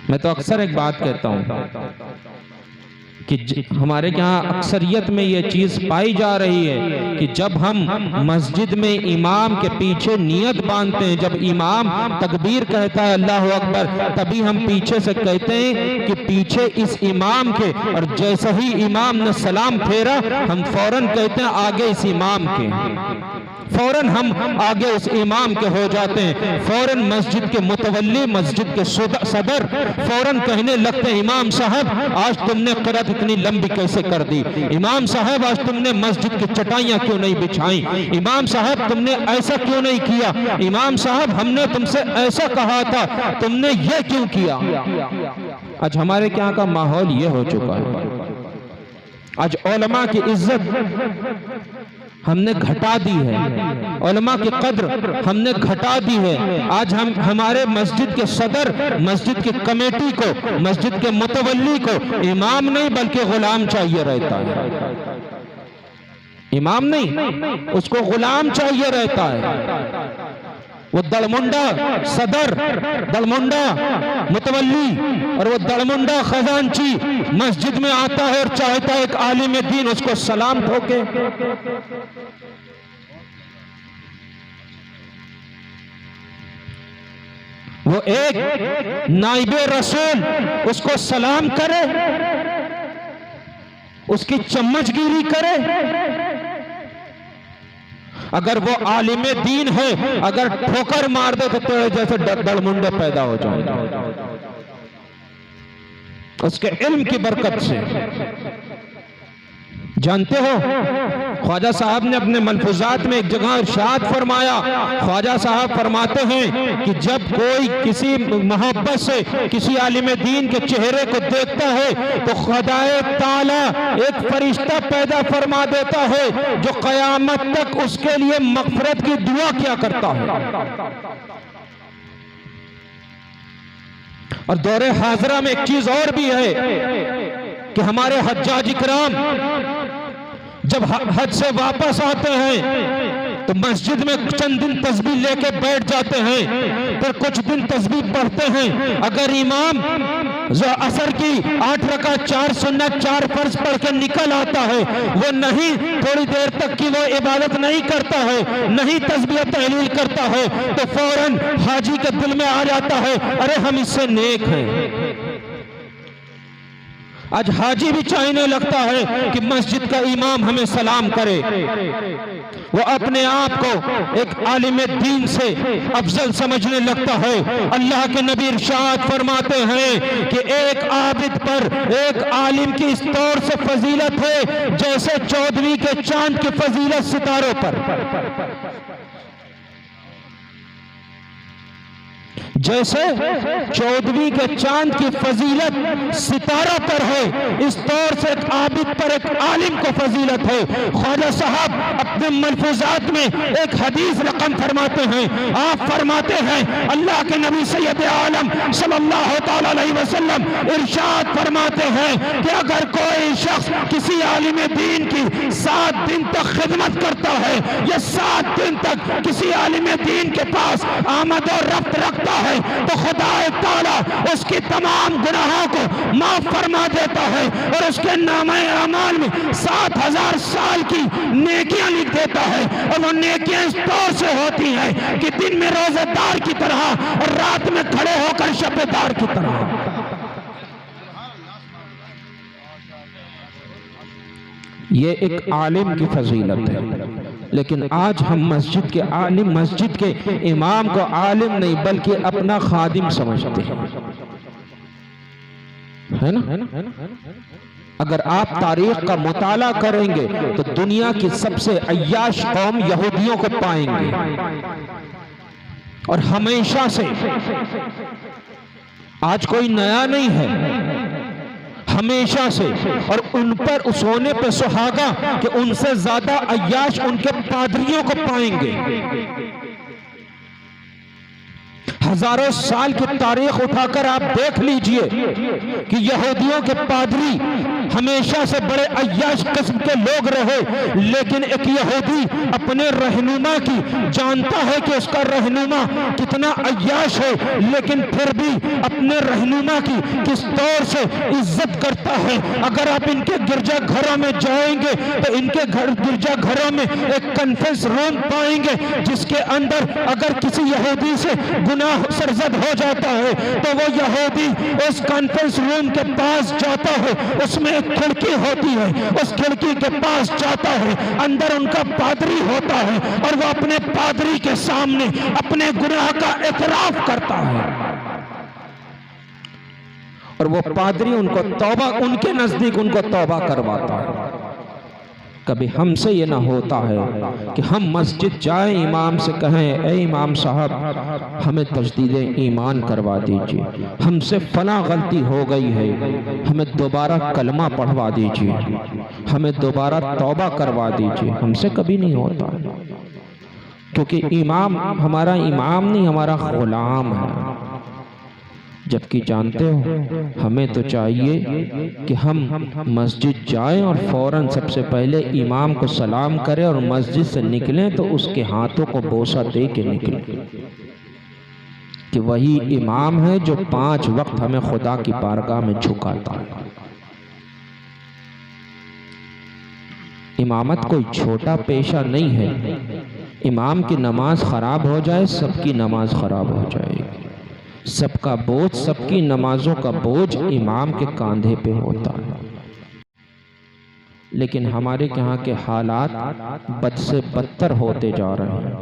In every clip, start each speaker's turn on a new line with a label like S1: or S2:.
S1: میں تو اکثر ایک بات کہتا ہوں کہ ہمارے یہاں اکثریت میں یہ چیز پائی جا رہی ہے کہ جب ہم مسجد میں امام کے پیچھے نیت باندھتے ہیں، جب امام تکبیر کہتا ہے اللہ اکبر، تبھی ہم پیچھے سے کہتے ہیں کہ پیچھے اس امام کے، اور جیسا ہی امام نے سلام پھیرا ہم فوراً کہتے ہیں آگے اس امام کے، فوراً ہم آگے اس امام کے ہو جاتے ہیں، فوراً مسجد کے متولی، مسجد کے صدر فوراً کہنے لگتے ہیں امام صاحب آج تم نے قرات اتنی لمبی کیسے کر دی، امام صاحب آج تم نے مسجد کی چٹائیاں کیوں نہیں بچھائیں، امام صاحب تم نے ایسا کیوں نہیں کیا، امام صاحب ہم نے تم سے ایسا کہا تھا تم نے یہ کیوں کیا۔ آج ہمارے کیا کا ماحول یہ ہو چکا ہے، آج علماء کی عزت ہم نے گھٹا دی ہے، علماء کی قدر ہم نے گھٹا دی ہے۔ آج ہمارے مسجد کے صدر، مسجد کی کمیٹی کو، مسجد کے متولی کو امام نہیں بلکہ غلام چاہیے رہتا ہے، امام نہیں اس کو غلام چاہیے رہتا ہے۔ وہ دڑمنڈا صدر، دڑمنڈا متولی اور وہ دڑمنڈا خزانچی مسجد میں آتا ہے اور چاہتا ہے ایک عالم دین اس کو سلام ٹھوکے۔ وہ ایک نائب رسول اس کو سلام کرے، اس کی چمچ گیری کرے۔ اگر وہ عالم دین ہے، اگر ٹھوکر مار دے تو تیرے جیسے دڑمنڈے پیدا ہو جائیں گے اس کے علم کی برکت سے۔ جانتے ہو خواجہ صاحب نے اپنے ملفوظات میں ایک جگہ ارشاد فرمایا، خواجہ صاحب فرماتے ہیں کہ جب کوئی کسی محبت سے کسی عالم دین کے چہرے کو دیکھتا ہے تو خدا تعالی ایک فرشتہ پیدا فرما دیتا ہے جو قیامت تک اس کے لیے مغفرت کی دعا کیا کرتا ہے۔ اور دور حاضرہ میں ایک چیز اور بھی ہے کہ ہمارے حجاج اکرام جب حج سے واپس آتے ہیں تو مسجد میں چند دن تسبیح لے کے بیٹھ جاتے ہیں، پھر کچھ دن تسبیح پڑھتے ہیں۔ اگر امام عصر کی 8 رکعت 4 سنت 4 فرض پڑھ کے نکل آتا ہے، وہ نہیں تھوڑی دیر تک کی وہ عبادت نہیں کرتا ہے، نہیں تسبیح تحلیل کرتا ہے، تو فوراً حاجی کے دل میں آ جاتا ہے ارے ہم اس سے نیک ہیں۔ آج حاجی بھی چاہنے لگتا ہے کہ مسجد کا امام ہمیں سلام کرے، وہ اپنے آپ کو ایک عالم دین سے افضل سمجھنے لگتا ہے۔ اللہ کے نبی ارشاد فرماتے ہیں کہ ایک عابد پر ایک عالم کی اس طور سے فضیلت ہے جیسے 14ویں کے چاند کی فضیلت ستاروں پر، جیسے 14ویں کے چاند کی فضیلت ستارہ پر ہے، اس طور سے ایک عابد پر ایک عالم کو فضیلت ہے۔ خواجہ صاحب اپنے ملفوظات میں ایک حدیث رقم فرماتے ہیں، آپ فرماتے ہیں اللہ کے نبی سید عالم صلی اللہ تعالی علیہ وسلم ارشاد فرماتے ہیں کہ اگر کوئی شخص کسی عالم دین کی 7 دن تک خدمت کرتا ہے یا 7 دن تک کسی عالم دین کے پاس آمد و رفت رکھتا ہے تو خدا تعالیٰ اس کی تمام گناہوں کو معاف فرما دیتا ہے اور اس کے نامہ اعمال میں 7000 سال کی نیکیاں لکھ دیتا ہے، اور وہ نیکیاں اس طور سے ہوتی ہیں کہ دن میں روزہ دار کی طرح اور رات میں کھڑے ہو کر شب دار کی طرح۔ یہ ایک عالم کی فضیلت ہے، لیکن آج ہم مسجد کے عالم، مسجد کے امام کو عالم نہیں بلکہ اپنا خادم سمجھتے ہیں، ہے نا؟ اگر آپ تاریخ کا مطالعہ کریں گے تو دنیا کی سب سے عیاش قوم یہودیوں کو پائیں گے، اور ہمیشہ سے، آج کوئی نیا نہیں ہے، ہمیشہ سے، اور ان پر اس ہونے پہ سہاگا کہ ان سے زیادہ عیاش ان کے پادریوں کو پائیں گے۔ ہزاروں سال کی تاریخ اٹھا کر آپ دیکھ لیجئے کہ یہودیوں کے پادری ہمیشہ سے بڑے عیاش قسم کے لوگ رہے، لیکن ایک یہودی اپنے رہنما کی جانتا ہے کہ اس کا رہنما کتنا عیاش ہے، لیکن پھر بھی اپنے رہنما کی کس طور سے عزت کرتا ہے۔ اگر آپ ان کے گرجا گھروں میں جائیں گے تو ان کے گرجا گھروں میں ایک کنفرنس روم پائیں گے جس کے اندر اگر کسی یہودی سے گناہ سرزد ہو جاتا ہے تو وہ یہودی اس کانفرنس روم کے پاس جاتا ہے، اس میں ایک کھڑکی ہوتی ہے، اس کھڑکی کے پاس جاتا ہے، اندر ان کا پادری ہوتا ہے اور وہ اپنے پادری کے سامنے اپنے گناہ کا اعتراف کرتا ہے، اور وہ پادری ان کو توبہ، ان کے نزدیک ان کو توبہ کرواتا ہے۔ کبھی ہم سے یہ نہ ہوتا ہے کہ ہم مسجد جائیں، امام سے کہیں اے امام صاحب ہمیں تجدید ایمان کروا دیجئے، ہم سے فلاں غلطی ہو گئی ہے، ہمیں دوبارہ کلمہ پڑھوا دیجئے، ہمیں دوبارہ توبہ کروا دیجئے۔ ہم سے کبھی نہیں ہوتا، کیونکہ امام ہمارا امام نہیں، ہمارا غلام ہے۔ جبکہ جانتے ہو ہمیں تو چاہیے کہ ہم مسجد جائیں اور فوراً سب سے پہلے امام کو سلام کریں اور مسجد سے نکلیں تو اس کے ہاتھوں کو بوسہ دے کے نکلیں کہ وہی امام ہے جو 5 وقت ہمیں خدا کی بارگاہ میں جھکاتا ہے۔ امامت کوئی چھوٹا پیشہ نہیں ہے، امام کی نماز خراب ہو جائے سب کی نماز خراب ہو جائے گی، سب کا بوجھ، سب کی نمازوں کا بوجھ امام کے کاندھے پہ ہوتا ہے۔ لیکن ہمارے یہاں کے حالات بد سے بدتر ہوتے جا رہے ہیں،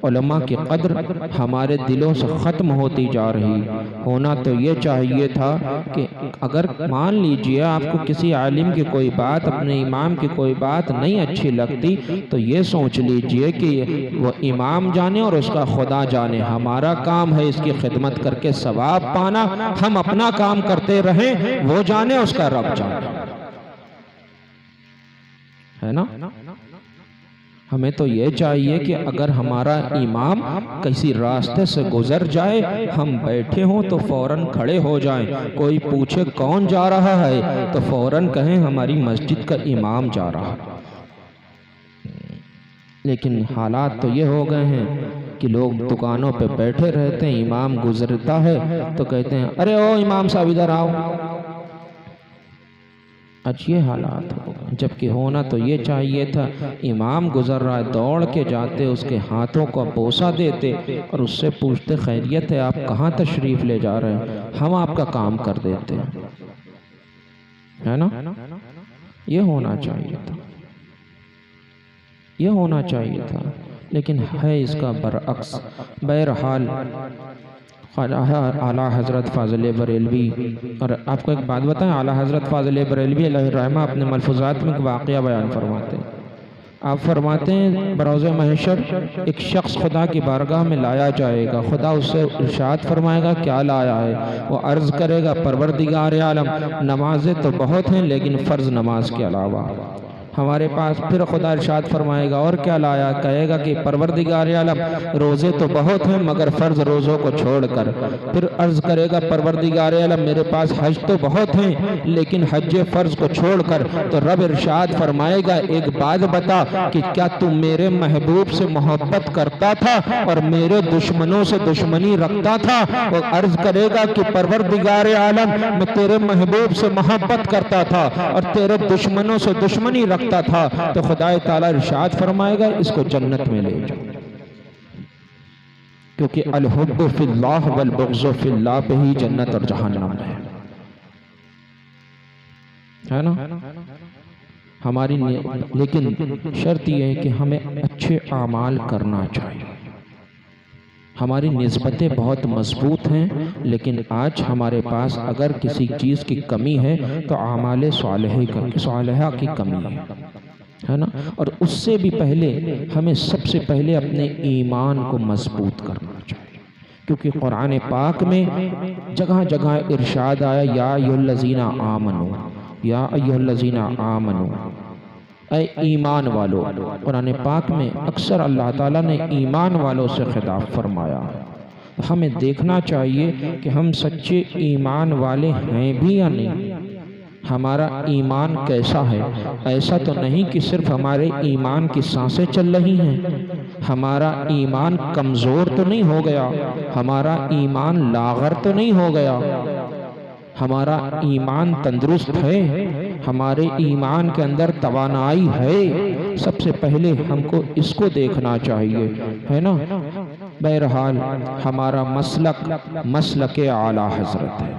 S1: علماء کی قدر ہمارے دلوں سے ختم ہوتی جا رہی۔ ہونا تو یہ چاہیے تھا کہ اگر مان لیجئے آپ کو کسی عالم کی کوئی بات، اپنے امام کی کوئی بات نہیں اچھی لگتی تو یہ سوچ لیجئے کہ وہ امام جانے اور اس کا خدا جانے، ہمارا کام ہے اس کی خدمت کر کے ثواب پانا، ہم اپنا کام کرتے رہیں، وہ جانے اس کا رب جانے، ہے نا؟ ہمیں تو یہ چاہیے کہ اگر ہمارا امام کسی راستے سے گزر جائے، ہم بیٹھے ہوں تو فوراً کھڑے ہو جائیں، کوئی پوچھے کون جا رہا ہے تو فوراً کہیں ہماری مسجد کا امام جا رہا ہے۔ لیکن حالات تو یہ ہو گئے ہیں کہ لوگ دکانوں پہ بیٹھے رہتے ہیں، امام گزرتا ہے تو کہتے ہیں ارے او امام صاحب ادھر آؤ۔ آج یہ حالات ہو گئے، جبکہ ہونا تو یہ چاہیے تھا امام گزر رہا ہے دوڑ کے جاتے، اس کے ہاتھوں کو بوسہ دیتے اور اس سے پوچھتے خیریت ہے، آپ کہاں تشریف لے جا رہے ہیں، ہم آپ کا کام کر دیتے ہیں، ہے نا؟ یہ ہونا چاہیے تھا، یہ ہونا چاہیے تھا، لیکن ہے اس کا برعکس۔ بہرحال اعلیٰ حضرت فاضل بریلوی، اور آپ کو ایک بات بتائیں، اعلیٰ حضرت فاضل بریلوی علیہ الرحمہ اپنے ملفوظات میں ایک واقعہ بیان فرماتے ہیں۔ آپ فرماتے ہیں بروز محشر ایک شخص خدا کی بارگاہ میں لایا جائے گا، خدا اس سے ارشاد فرمائے گا کیا لایا ہے؟ وہ عرض کرے گا پروردگار عالم نمازیں تو بہت ہیں لیکن فرض نماز کے علاوہ۔ ہمارے پاس پھر خدا ارشاد فرمائے گا اور کیا لایا؟ کہے گا کہ پروردگار عالم روزے تو بہت ہیں مگر فرض روزوں کو چھوڑ کر۔ پھر عرض کرے گا پروردگار عالم میرے پاس حج تو بہت ہیں لیکن حج فرض کو چھوڑ کر۔ تو رب ارشاد فرمائے گا ایک بات بتا کہ کیا تم میرے محبوب سے محبت کرتا تھا اور میرے دشمنوں سے دشمنی رکھتا تھا؟ وہ عرض کرے گا کہ پروردگار عالم میں تیرے محبوب سے محبت کرتا تھا اور تیرے دشمنوں سے دشمنی رکھتا تھا۔ تو خدا تعالیٰ ارشاد فرمائے گا اس کو جنت میں لے جاؤ، کیونکہ الحب فی اللہ والبغض فی اللہ پہ ہی جنت اور جہنم ہے نا؟ ہماری لیکن شرط یہ ہے کہ ہمیں اچھے اعمال کرنا چاہیے۔ ہماری نسبتیں بہت مضبوط ہیں لیکن آج ہمارے پاس اگر کسی چیز کی کمی ہے تو اعمال صالحہ کی کمی ہے نا؟ اور اس سے بھی پہلے ہمیں سب سے پہلے اپنے ایمان کو مضبوط کرنا چاہیے، کیونکہ قرآن پاک میں جگہ جگہ ارشاد آیا یا ایھا الذین آمنو، یا ایھا الذین آمنو، اے ایمان والو۔ قرآن پاک میں اکثر اللہ تعالیٰ نے ایمان والوں سے خطاب فرمایا۔ ہمیں دیکھنا چاہیے کہ ہم سچے ایمان والے ہیں بھی یا نہیں، ہمارا ایمان کیسا ہے۔ ایسا تو نہیں کہ صرف ہمارے ایمان کی سانسیں چل رہی ہیں، ہمارا ایمان کمزور تو نہیں ہو گیا، ہمارا ایمان لاغر تو نہیں ہو گیا، ہمارا ایمان تندرست ہے، ہمارے ایمان کے اندر توانائی ہے۔ سب سے پہلے ہم کو اس کو دیکھنا چاہیے، ہے نا۔ بہرحال ہمارا مسلک اعلیٰ حضرت ہے۔